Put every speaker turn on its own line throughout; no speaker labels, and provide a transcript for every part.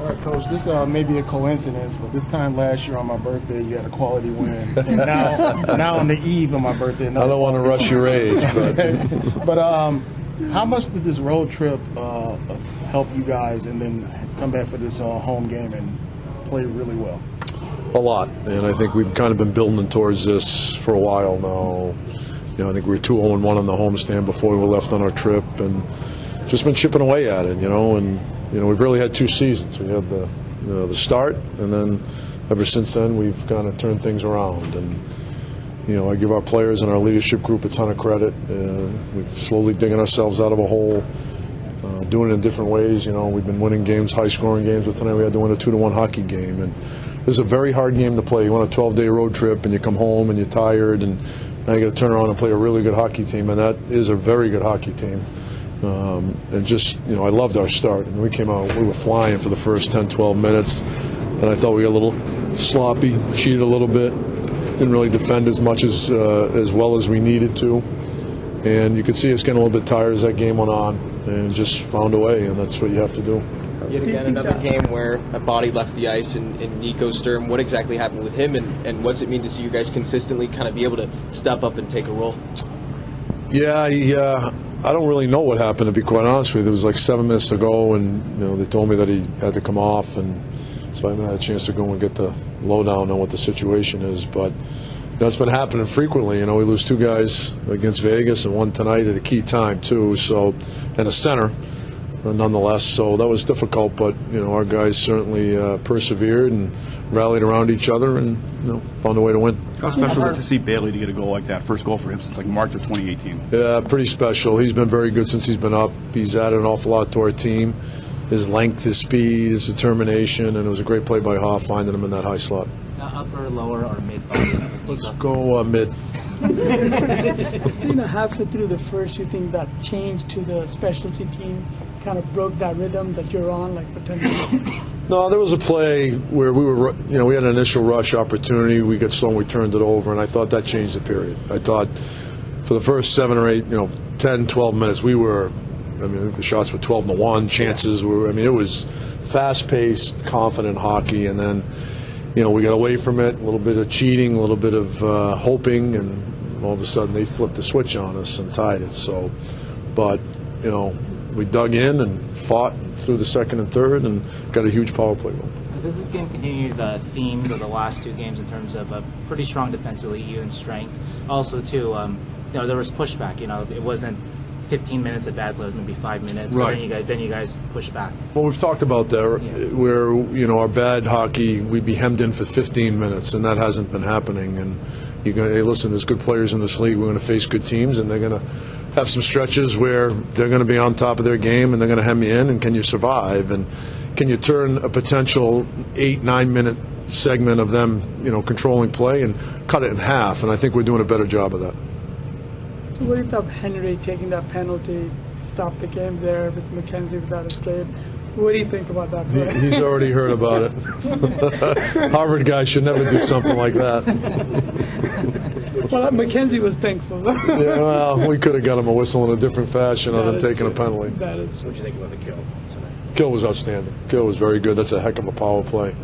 All right, Coach, this may be a coincidence, but this time last year on my birthday, you had a quality win. And now on the eve of my birthday.
I don't want to rush your age.
But how much did this road trip help you guys and then come back for this home game and play really well?
A lot. And I think we've kind of been building towards this for a while now. I think we were 2-0-1 on the homestand before we left on our trip, and just been chipping away at it, and we've really had 2 seasons. We had the start, and then ever since then we've kind of turned things around. And I give our players and our leadership group a ton of credit. We've slowly digging ourselves out of a hole, doing it in different ways. We've been winning games, high-scoring games, but tonight we had to win a 2-1 hockey game. And this is a very hard game to play. You want a 12-day road trip, and you come home and you're tired, and now you got to turn around and play a really good hockey team, and that is a very good hockey team. And just, I loved our start. And we came out, we were flying for the first 10, 12 minutes. Then I thought we got a little sloppy, cheated a little bit, didn't really defend as much as well as we needed to. And you could see us getting a little bit tired as that game went on, and just found a way, and that's what you have to do.
Yet again, another game where a body left the ice in Nico Sturm. What exactly happened with him, and what's it mean to see you guys consistently kind of be able to step up and take a role?
Yeah, I don't really know what happened, to be quite honest with you. There was like 7 minutes to go, and they told me that he had to come off, and so I haven't had a chance to go and get the lowdown on what the situation is. But it's been happening frequently. We lose 2 guys against Vegas and 1 tonight at a key time too. So, and a center. Nonetheless, so that was difficult, but our guys certainly persevered and rallied around each other and found a way to win.
How special is it to see Bailey to get a goal like that? First goal for him since like March of 2018.
Yeah, pretty special. He's been very good since he's been up. He's added an awful lot to our team. His length, his speed, his determination, and it was a great play by Hoff finding him in that high slot.
Upper, lower, or mid?
Let's go mid.
So, halfway through the first, you think that change to the specialty team kind of broke that rhythm that you're on, like potentially?
No, there was a play where we had an initial rush opportunity. We got slow and we turned it over, and I thought that changed the period. I thought for the first 7 or 8, 10, 12 minutes, we were, I think the shots were 12-1, chances were, it was fast-paced, confident hockey, and then, we got away from it, a little bit of cheating, a little bit of hoping, and all of a sudden they flipped the switch on us and tied it. So, but, we dug in and fought through the second and third and got a huge power play goal.
Does this game continue the themes of the last 2 games in terms of a pretty strong defensively, even strength? Also, too, there was pushback. It wasn't 15 minutes of bad play, it was maybe 5 minutes.
Right.
But then you guys pushed back.
Well, we've talked about that, where, our bad hockey, we'd be hemmed in for 15 minutes, and that hasn't been happening. And hey, listen, there's good players in this league. We're going to face good teams, and they're going to have some stretches where they're going to be on top of their game, and they're going to hem you in, and can you survive? And can you turn a potential 8-9 minute segment of them, controlling play and cut it in half? And I think we're doing a better job of that.
So what do you think of Henry taking that penalty to stop the game there with McKenzie without escape? What do you think about that play?
He's already heard about it. Harvard guy should never do something like that.
Well, McKenzie was thankful.
Yeah, well, we could have got him a whistle in a different fashion other than taking a penalty.
That is true.
What do you think about the kill tonight?
Kill was outstanding. Kill was very good. That's a heck of a power play.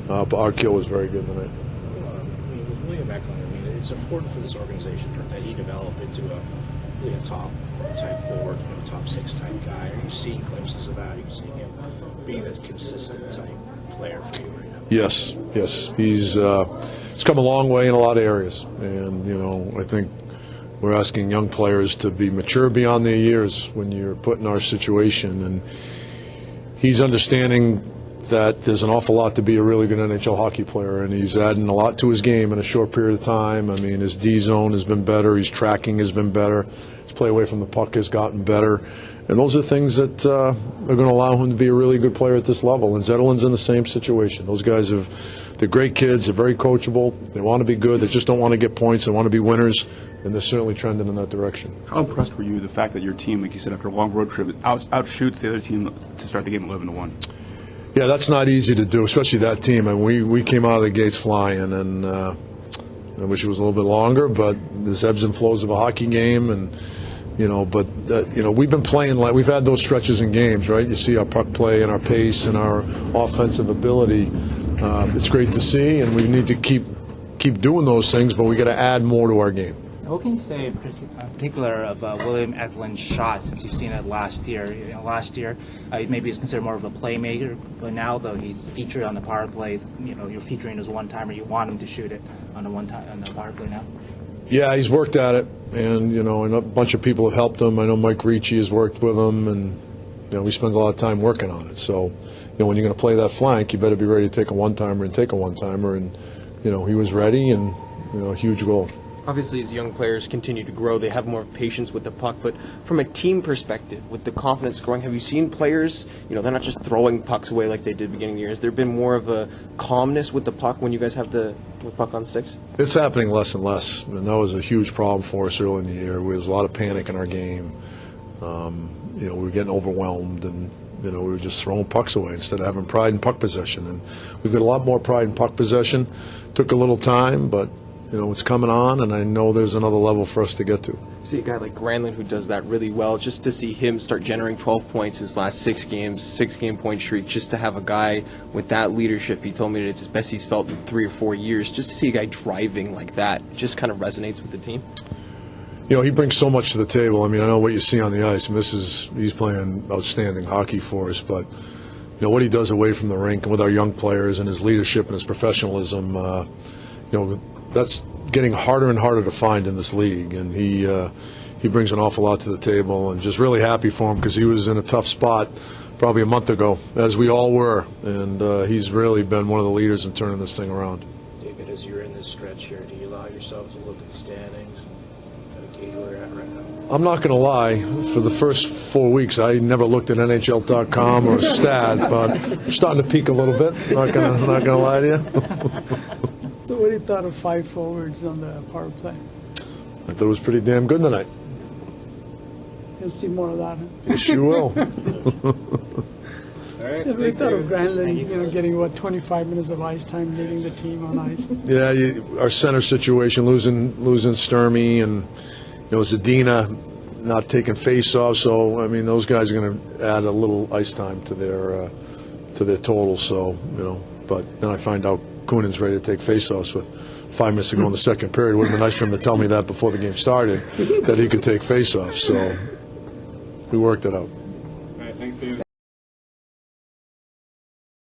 But our kill was very good tonight.
With William Eklund, it's important for this organization that he develop into a top type forward, top 6 type guy. Are you seeing glimpses of that? Are you seeing him being a consistent type player for you right now?
Yes. He's come a long way in a lot of areas, and I think we're asking young players to be mature beyond their years when you're put in our situation, and he's understanding that there's an awful lot to be a really good NHL hockey player, and he's adding a lot to his game in a short period of time. His D zone has been better, his tracking has been better, his play away from the puck has gotten better, and those are things that are going to allow him to be a really good player at this level. And Zetterlund's in the same situation. Those guys they're great kids, they're very coachable, they want to be good, they just don't want to get points, they want to be winners, and they're certainly trending in that direction.
How impressed were you the fact that your team, like you said, after a long road trip, outshoots the other team to start the game 11-1?
Yeah, that's not easy to do, especially that team. We came out of the gates flying, and I wish it was a little bit longer, but there's ebbs and flows of a hockey game, and But we've been playing like we've had those stretches in games, right? You see our puck play and our pace and our offensive ability. It's great to see, and we need to keep doing those things, but we got to add more to our game.
What can you say in particular of William Eklund's shot since you've seen it last year? Last year, maybe he's considered more of a playmaker, but now though he's featured on the power play, you're featuring his one-timer. You want him to shoot it on the power play now.
Yeah, he's worked at it, and and a bunch of people have helped him. I know Mike Ricci has worked with him, and he spends a lot of time working on it. So, when you're going to play that flank, you better be ready to take a one-timer and take a one-timer, and he was ready, and a huge goal.
Obviously, as young players continue to grow, they have more patience with the puck. But from a team perspective, with the confidence growing, have you seen players, they're not just throwing pucks away like they did beginning of the year? Has there been more of a calmness with the puck when you guys have the puck on sticks?
It's happening less and less, and that was a huge problem for us early in the year. There was a lot of panic in our game. We were getting overwhelmed, and we were just throwing pucks away instead of having pride in puck possession. And we've got a lot more pride in puck possession. Took a little time, but it's coming on, and I know there's another level for us to get to.
See a guy like Granlund who does that really well, just to see him start generating 12 points his last 6 games, 6-game point streak, just to have a guy with that leadership. He told me that it's his best he's felt in 3 or 4 years. Just to see a guy driving like that just kind of resonates with the team.
He brings so much to the table. I know what you see on the ice, and he's playing outstanding hockey for us, but what he does away from the rink and with our young players and his leadership and his professionalism, that's getting harder and harder to find in this league, and he brings an awful lot to the table, and just really happy for him because he was in a tough spot probably a month ago, as we all were, and he's really been one of the leaders in turning this thing around.
David, as you're in this stretch here, do you allow yourself to look at the standings and gauge where you're at right now?
I'm not going to lie. For the first 4 weeks, I never looked at NHL.com or Stat, but I'm starting to peak a little bit. Not gonna lie to you.
So what do you thought of 5 forwards on the power play?
I thought it was pretty damn good tonight.
You'll see more of that. Huh?
Yes, you will.
All right.
Yeah, we thought of Granlund, getting 25 minutes of ice time, leading the team on ice.
Yeah, our center situation, losing Sturmy, and Zadina not taking face-offs. So those guys are going to add a little ice time to their total. So but then I find out Kunin's ready to take face-offs with 5 minutes to go in the second period. It would have been nice for him to tell me that before the game started, that he could take face-offs. So we worked it out.